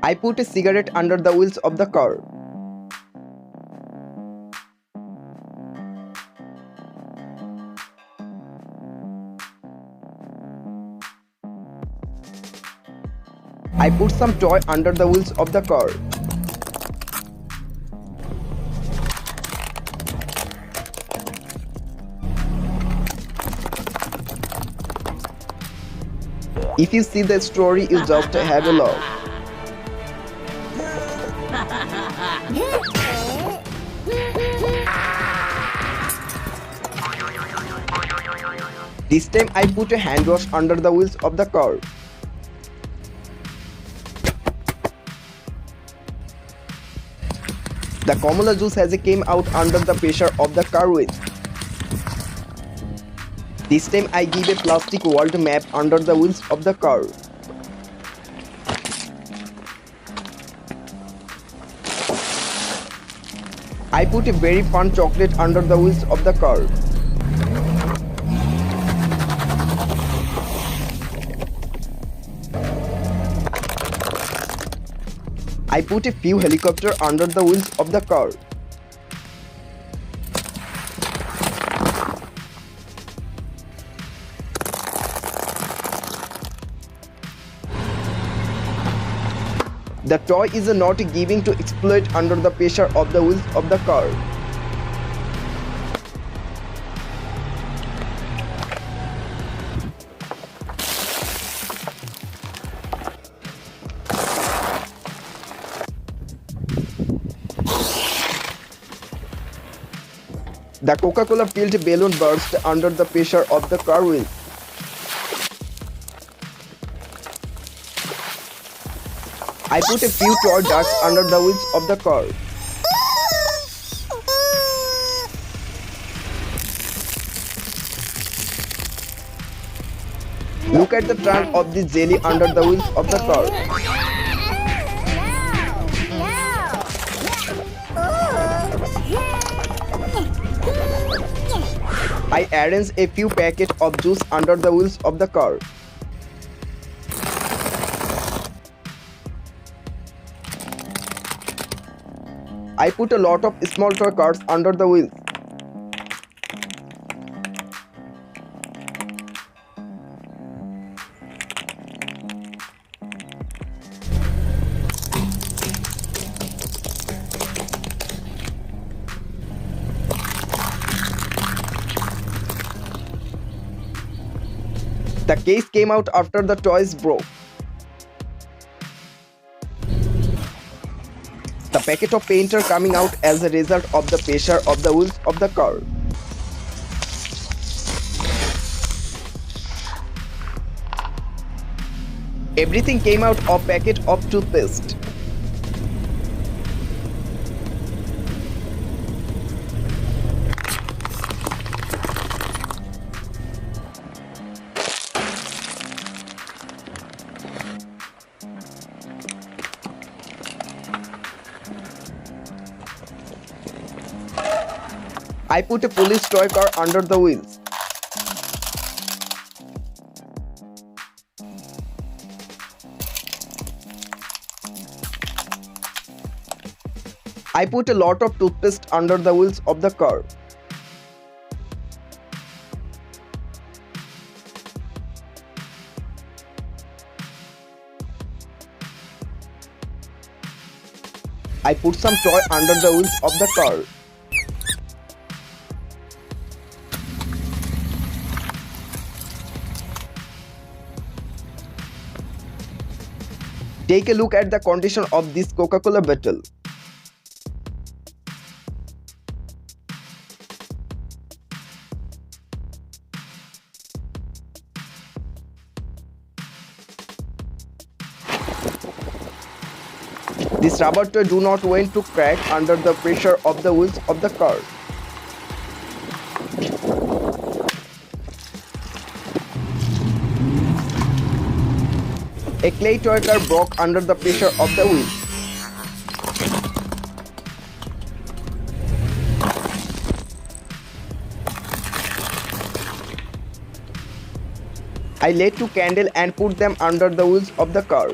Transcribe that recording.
I put a cigarette under the wheels of the car. I put some toy under the wheels of the car. If you see the story, you just have a laugh. This time I put a hand wash under the wheels of the car. The Coca-Cola juice has came out under the pressure of the car wheel. This time I give a plastic world map under the wheels of the car. I put a very fun chocolate under the wheels of the car. I put a few helicopters under the wheels of the car. The toy is not giving to explode under the pressure of the wheels of the car. The Coca-Cola filled balloon burst under the pressure of the car wheel. I put a few toy ducks under the wheels of the car. Look at the trunk of the jelly under the wheels of the car. I arrange a few packets of juice under the wheels of the car. I put a lot of small toy cars under the wheels. The case came out after the toys broke. The packet of paint are coming out as a result of the pressure of the wheels of the car. Everything came out of packet of toothpaste. I put a police toy car under the wheels. I put a lot of toothpaste under the wheels of the car. I put some toy under the wheels of the car. Take a look at the condition of this Coca-Cola bottle. This rubber toy do not want to crack under the pressure of the wheels of the car. A clay toy car broke under the pressure of the wheel. I lit two candles and put them under the wheels of the car.